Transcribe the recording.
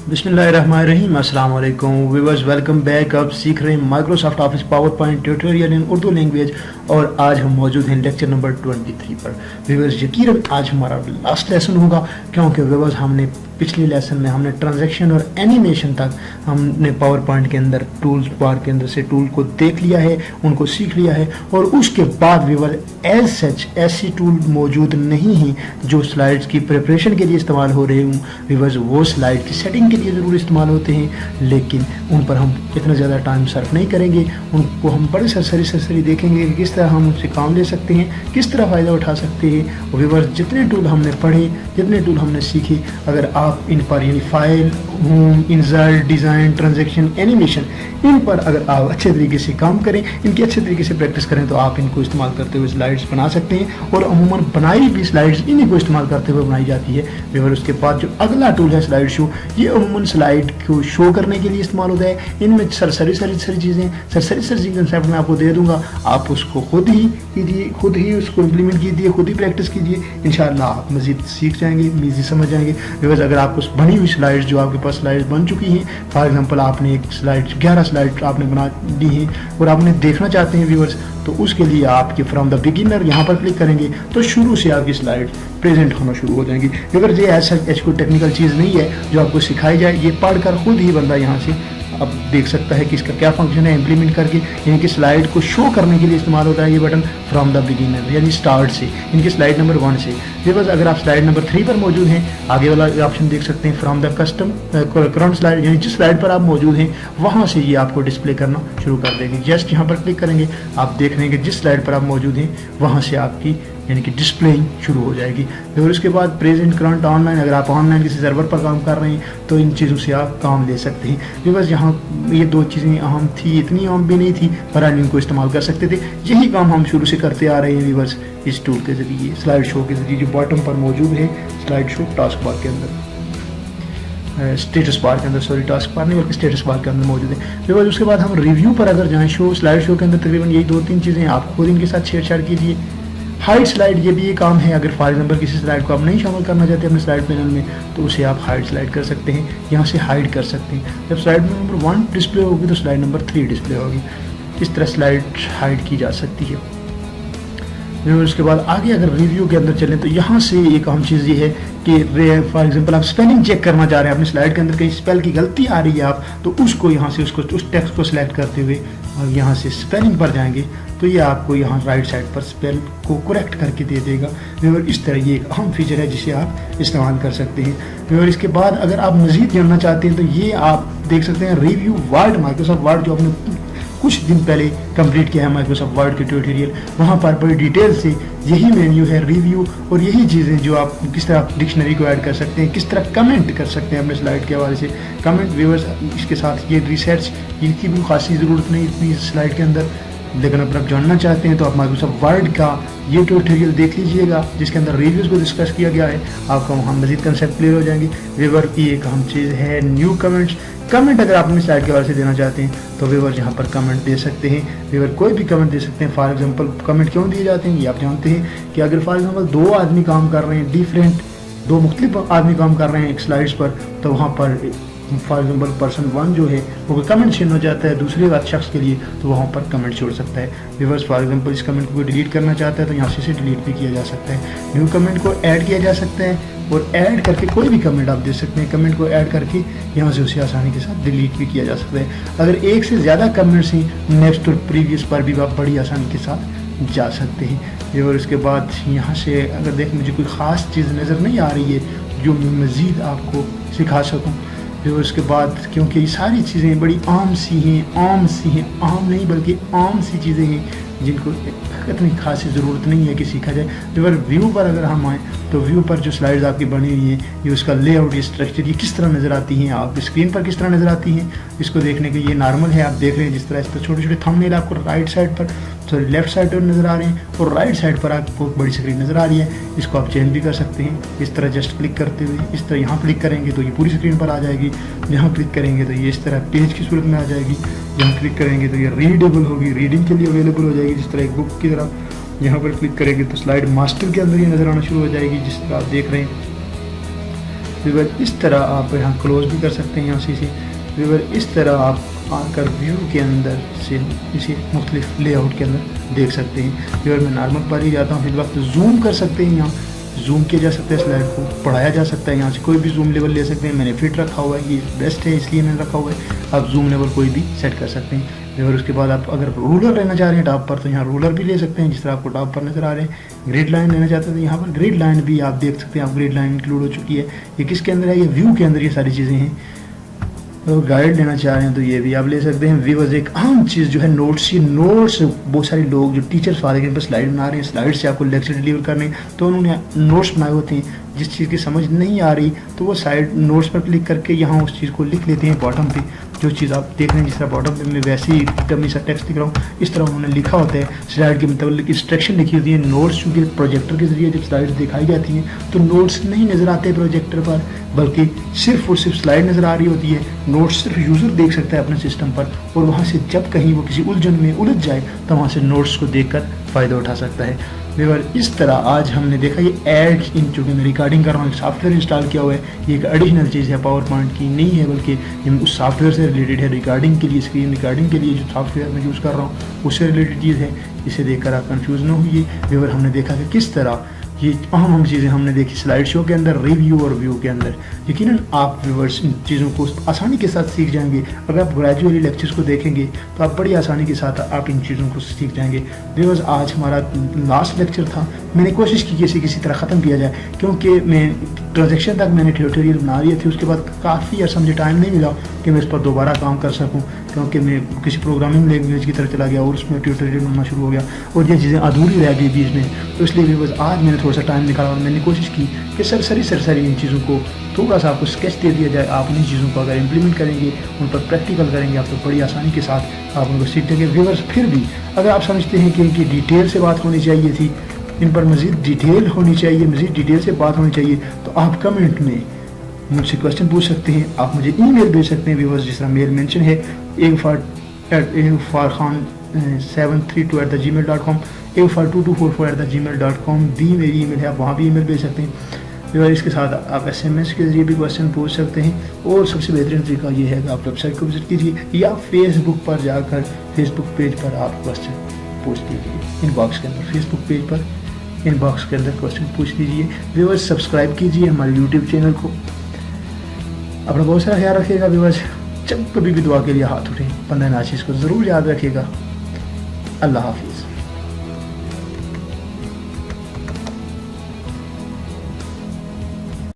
बिस्मिल्लाहिर्रहमानिर्रहीम, अस्सलाम वालेकुम व्यूअर्स, वेलकम बैक। आप सीख रहे हैं Microsoft office power point tutorial इन उर्दू लैंग्वेज और आज हम मौजूद हैं लेक्चर नंबर 23 पर। व्यूअर्स यकीनन आज हमारा लास्ट लेसन होगा क्योंकि व्यूअर्स हमने पिछले लेसन में हमने ट्रांजैक्शन और एनिमेशन तक हमने पावर पॉइंट के अंदर टूल्स बार के अंदर से टूल को देख लिया है, उनको सीख लिया है और उसके बाद व्यूअर एज सच ऐसी टूल मौजूद नहीं है जो स्लाइड्स की प्रिपरेशन के लिए इस्तेमाल हो रहे हों। व्यूअर्स वो स्लाइड की सेटिंग के लिए ज़रूर इस्तेमाल होते हैं, लेकिन उन पर हम इतना ज़्यादा टाइम सर्फ नहीं करेंगे। उनको हम बड़े सरसरी देखेंगे कि किस तरह हम उनसे काम ले सकते हैं, किस तरह फ़ायदा उठा सकते हैं। व्यूअर्स जितने टूल हमने पढ़े, जितने टूल हमने सीखे, अगर आप इन पर यानी file, home, insert, design, transaction, animation, इन पर अगर आप अच्छे तरीके से काम करें, इनकी अच्छे तरीके से प्रैक्टिस करें तो आप इनको इस्तेमाल करते हुए स्लाइड्स बना सकते हैं। और अमूमन बनाई भी स्लाइड्स इन्हीं को इस्तेमाल करते हुए बनाई जाती है। व्यूअर उसके बाद जो अगला टूल है स्लाइड शो, ये अमूमन स्लाइड को शो करने के लिए इस्तेमाल होता है। इनमें सरसरी चीज़ें, सरसरी कंसेप्ट मैं आपको दे दूंगा, आप उसको खुद ही कीजिए, खुद ही उसको इम्प्लीमेंट कीजिए, खुद ही प्रैक्टिस कीजिए, इंशाल्लाह आप मज़ीद सीख जाएंगे, मज़ीद समझ जाएंगे। व्यूअर्स अगर आपको बनी हुई स्लाइड्स जो आपके पास स्लाइड्स बन चुकी हैं, फॉर एग्जांपल आपने एक स्लाइड 11 स्लाइड आपने बना दी हैं और आप उन्हें देखना चाहते हैं व्यूअर्स, तो उसके लिए आपके फ्रॉम द बिगिनर यहाँ पर क्लिक करेंगे तो शुरू से आपकी स्लाइड प्रेजेंट होना शुरू हो जाएंगी। अगर ये ऐसा कोई टेक्निकल चीज़ नहीं है जो आपको सिखाई जाए, ये पढ़कर खुद ही बंदा यहाँ से अब देख सकता है कि इसका क्या फंक्शन है इम्प्लीमेंट करके। यानी कि स्लाइड को शो करने के लिए इस्तेमाल होता है ये बटन फ्रॉम द बिगिनर, यानी स्टार्ट से, इनकी स्लाइड नंबर 1 से। बिकॉज अगर आप स्लाइड नंबर 3 पर मौजूद हैं, आगे वाला ऑप्शन देख सकते हैं from the custom current slide, यानी जिस स्लाइड पर आप मौजूद हैं वहाँ से ये आपको डिस्प्ले करना शुरू कर देंगे। जस्ट यहाँ पर क्लिक करेंगे, आप देख रहे हैं कि जिस स्लाइड पर आप मौजूद हैं वहाँ से आपकी यानी कि डिस्प्लेइंग शुरू हो जाएगी। फिर उसके बाद प्रेजेंट, करंट, ऑनलाइन, अगर आप ऑनलाइन किसी सर्वर पर काम कर रहे हैं तो इन चीज़ों से आप काम ले सकते हैं। बस यहाँ ये 2 चीज़ें अहम थी, इतनी अहम भी नहीं थी पर आप इनको इस्तेमाल कर सकते थे। यही काम हम शुरू से करते आ रहे हैं व्यूअर्स इस टूल के ज़रिए, स्लाइड शो के ज़रिए, जो बॉटम पर मौजूद है स्लाइड शो टास्क बार के अंदर, स्टेटस बार के अंदर, सॉरी टास्क बार नहीं बल्कि स्टेटस बार के अंदर मौजूद है। फिर उसके बाद हम रिव्यू पर अगर जाएँ, शो स्लाइड शो के अंदर तकरीबन यही 2-3 चीज़ें आप खुद इनके साथ छेड़छाड़ कीजिए। हाइड स्लाइड, ये भी ये काम है, अगर फॉर एग्जांपल किसी स्लाइड को आप नहीं शामिल करना चाहते अपने स्लाइड पैनल में तो उसे आप हाइड स्लाइड कर सकते हैं, यहाँ से हाइड कर सकते हैं। जब स्लाइड नंबर 1 डिस्प्ले होगी तो स्लाइड नंबर 3 डिस्प्ले होगी, इस तरह स्लाइड हाइड की जा सकती है। फिर उसके बाद आगे अगर रिव्यू के अंदर चलें तो यहाँ से एक अहम चीज़ ये है कि फॉर एग्जांपल आप स्पेलिंग चेक करना चाह रहे हैं, अपनी स्लाइड के अंदर कहीं स्पेल की गलती आ रही है आप तो उसको यहाँ से उस टेक्स्ट को सिलेक्ट करते हुए और यहाँ से स्पेलिंग पर जाएंगे तो ये आपको यहाँ राइट साइड पर स्पेल को करेक्ट करके दे देगा। और इस तरह ये एक अहम फीचर है जिसे आप इस्तेमाल कर सकते हैं। और इसके बाद अगर आप मज़ीद जानना चाहते हैं तो ये आप देख सकते हैं रिव्यू वर्ड, माइक्रोसॉफ्ट वर्ड जो आपने कुछ दिन पहले कंप्लीट किया है माइक्रोसॉफ्ट वर्ड के ट्यूटोरियल, वहाँ पर बड़ी डिटेल से यही मेन्यू है रिव्यू और यही चीज़ें जो आप किस तरह डिक्शनरी को ऐड कर सकते हैं, किस तरह कमेंट कर सकते हैं अपने स्लाइड के हवाले से। कमेंट व्यूअर्स इसके साथ ये रिसर्च इनकी भी खासी ज़रूरत नहीं इतनी स्लाइड के अंदर, लेकिन अगर आप जानना चाहते हैं तो आप माइक्रोसॉफ्ट वर्ड का ये ट्यूटोरियल देख लीजिएगा जिसके अंदर रिव्यूज़ को डिस्कस किया गया है, आपका वहाँ मज़ीद कंसेप्ट क्लियर हो जाएंगे। व्यूअर की एक अहम चीज़ है न्यू कमेंट्स। कमेंट अगर आप अपनी स्लाइड के बारे से देना चाहते हैं तो व्यूअर यहाँ पर कमेंट दे सकते हैं, व्यूअर कोई भी कमेंट दे सकते हैं। फॉर एग्जांपल कमेंट क्यों दिए जाते हैं ये आप जानते हैं कि अगर फॉर एग्जांपल 2 आदमी काम कर रहे हैं, डिफरेंट 2 मुख्तलिफ आदमी काम कर रहे हैं एक स्लाइड्स पर, तो वहाँ पर फॉर एग्जांपल पर्सन 1 जो है वो कमेंट छीनना चाहता है दूसरे शख्स के लिए तो वहाँ पर कमेंट छोड़ सकता है। व्यूअर्स फॉर एग्जांपल इस कमेंट को डिलीट करना चाहता है तो यहाँ से इसे डिलीट भी किया जा सकता है। न्यू कमेंट को ऐड किया जा सकता है और ऐड करके कोई भी कमेंट आप दे सकते हैं, कमेंट को ऐड करके यहाँ से उसे आसानी के साथ डिलीट भी किया जा सकता है। अगर एक से ज़्यादा कमेंट्स हैं नेक्स्ट और प्रीवियस पर भी आप बड़ी आसानी के साथ जा सकते हैं। और इसके बाद यहाँ से अगर देख मुझे कोई ख़ास चीज़ नज़र नहीं आ रही है जो मैं मज़ीद आपको सिखा सकूँ, फिर उसके बाद क्योंकि ये सारी चीज़ें बड़ी आम सी हैं, आम नहीं बल्कि आम सी चीज़ें हैं जिनको इतनी खासी ज़रूरत नहीं है कि सीखा जाए। फिर व्यू पर अगर हम आएँ तो व्यू पर जो स्लाइड्स आपकी बनी हुई हैं, ये उसका लेआउट, ये स्ट्रक्चर, ये किस तरह नज़र आती हैं, आपकी स्क्रीन पर किस तरह नज़र आती हैं, इसको देखने के ये नॉर्मल है। आप देख रहे हैं जिस तरह इस पर छोटे छोटे थंबनेल आपको राइट साइड पर, सॉरी लेफ्ट साइड पर नज़र आ रहे हैं और राइट साइड पर आपको बड़ी स्क्रीन नज़र आ रही है। इसको आप चेंज भी कर सकते हैं इस तरह जस्ट क्लिक करते हुए। इस तरह यहाँ क्लिक करेंगे तो ये पूरी स्क्रीन पर आ जाएगी, यहाँ क्लिक करेंगे तो ये इस तरह पेज की सूरत में आ जाएगी, यहाँ क्लिक करेंगे तो ये रीडेबल होगी, रीडिंग के लिए अवेलेबल हो जाएगी जिस तरह एक बुक की तरह। यहाँ पर क्लिक करेंगे तो स्लाइड मास्टर के अंदर ये नज़र आना शुरू हो जाएगी जिस तरह आप देख रहे हैं। व्यूअर इस तरह आप यहाँ क्लोज भी कर सकते हैं यहाँ से इसे। व्यूअर इस तरह आप आकर व्यू के अंदर से इसे मुख्तलिफ लेआउट के अंदर देख सकते हैं। व्यूअर मैं नॉर्मल पर ही जाता हूँ, फिर वक्त जूम कर सकते हैं, यहाँ जूम किया जा सकता है, स्लाइड को पढ़ाया जा सकता है, यहाँ से कोई भी जूम लेवल ले सकते हैं। मैंने फिट रखा हुआ है, ये बेस्ट है इसलिए मैंने रखा हुआ है। आप जूम लेवल कोई भी सेट कर सकते हैं। और उसके बाद आप अगर रूलर लेना चाह रहे हैं टॉप पर तो यहाँ रूलर भी ले सकते हैं, जिस तरह आपको टॉप पर नज़र आ रहे हैं। ग्रिड लाइन लेना चाहते हैं तो यहाँ पर ग्रिड लाइन भी आप देख सकते हैं। आप ग्रिड लाइन इंक्लूड हो चुकी है, ये किसके अंदर है, ये व्यू के अंदर ये सारी चीज़ें हैं। तो गाइड लेना चाह रहे हैं तो ये भी आप ले सकते हैं। व्यूअर्स एक अहम चीज़ जो है नोट्स, ये नोट्स बहुत सारे लोग जो टीचर्स वाले के स्लाइड बना रहे हैं, स्लाइड से आपको लेक्चर डिलीवर करने हैं, तो उन्होंने नोट्स बनाए होते हैं। जिस चीज़ की समझ नहीं आ रही तो वो साइड नोट्स पर क्लिक करके यहाँ उस चीज़ को लिख लेते हैं बॉटम पे। जो चीज़ आप देख रहे हैं जिस तरह बॉटम पे मैं वैसे ही कमी सा टेक्स्ट लिख रहा हूँ, इस तरह उन्होंने लिखा होता है। स्लाइड के मतलब इंस्ट्रक्शन लिखी होती है। नोट्स चूँकि प्रोजेक्टर के जरिए जब स्लाइड्स दिखाई जाती हैं तो नोट्स नहीं नज़र आते प्रोजेक्टर पर, बल्कि सिर्फ और सिर्फ स्लाइड नज़र आ रही होती है। नोट्स सिर्फ यूज़र देख सकता है अपने सिस्टम पर, और वहाँ से जब कहीं वो किसी उलझन में उलझ जाए तो वहाँ से नोट्स को देखकर फ़ायदा उठा सकता है। व्यूअर इस तरह आज हमने देखा ये ऐड इन, चूँकि मैं रिकॉर्डिंग कर रहा हूँ, एक सॉफ्टवेयर इंस्टॉल किया हुआ है। ये एक एडिशनल चीज़ है, पावर पॉइंट की नहीं है, बल्कि ये उस सॉफ्टवेयर से रिलेटेड है। रिकॉर्डिंग के लिए, स्क्रीन रिकॉर्डिंग के लिए जो सॉफ्टवेयर मैं यूज़ कर रहा हूँ उससे रिलेटेड चीज़ है। इसे देखकर आप कंफ्यूज न होइए। व्यूअर हमने देखा कि किस तरह ये अहम चीज़ें हमने देखी स्लाइड शो के अंदर, रिव्यू और व्यू के अंदर। यकीनन आप व्यूअर्स इन चीज़ों को आसानी के साथ सीख जाएंगे। अगर आप ग्रेजुअली लेक्चर्स को देखेंगे तो आप बड़ी आसानी के साथ आप इन चीज़ों को सीख जाएंगे। व्यूअर्स आज हमारा लास्ट लेक्चर था, मैंने कोशिश की कि इसे किसी तरह ख़त्म किया जाए, क्योंकि मैं ट्रांजेक्शन तक मैंने ट्यूटोरियल बना रही थी। उसके बाद काफ़ी अर्सा मुझे टाइम नहीं मिला कि मैं इस पर दोबारा काम कर सकूँ, क्योंकि मैं किसी प्रोग्रामिंग लैंग्वेज की तरफ चला गया और उसमें ट्यूटोरियल बनना शुरू हो गया और ये चीज़ें अधूरी रह गई बीच में। तो इसलिए व्यूअर्स आज मैंने थोड़ा सा टाइम निकाला और मैंने कोशिश की कि सरसरी इन चीज़ों को थोड़ा सा आपको स्केच दे दिया जाए। आप उन चीज़ों को अगर इम्प्लीमेंट करेंगे, उन पर प्रैक्टिकल करेंगे, आप तो बड़ी आसानी के साथ आप उनको सीख देंगे। व्यूअर्स फिर भी अगर आप समझते हैं कि इनकी डिटेल से बात होनी चाहिए थी, इन पर मज़ीद डिटेल होनी चाहिए, मज़ीद डिटेल से बात होनी चाहिए, तो आप कमेंट में मुझसे क्वेश्चन पूछ सकते हैं। आप मुझे ईमेल भेज सकते हैं व्यूअर्स, जिस तरह मेल मेंशन है agfarkhan732@gmail.com, agfar2244@gmail.com भी मेरी ईमेल है, आप वहाँ भी ईमेल भेज सकते हैं व्यूअर। इसके साथ आप SMS के जरिए भी क्वेश्चन पूछ सकते हैं, और सबसे बेहतरीन तरीका ये है कि आप वेबसाइट को विजिट कीजिए या फेसबुक पर जाकर फेसबुक पेज पर आप क्वेश्चन पूछ लीजिए। इनबॉक्स के अंदर फेसबुक पेज पर इनबॉक्स के अंदर क्वेश्चन पूछ लीजिए। व्यूअर्स सब्सक्राइब कीजिए हमारे यूट्यूब चैनल को। अपना बहुत सारा ख्याल रखिएगा व्यूअर्स। जब कभी भी दुआ के लिए हाथ उठें, 15 नाचीज़ को ज़रूर याद रखिएगा। अल्लाह हाफ़िज़।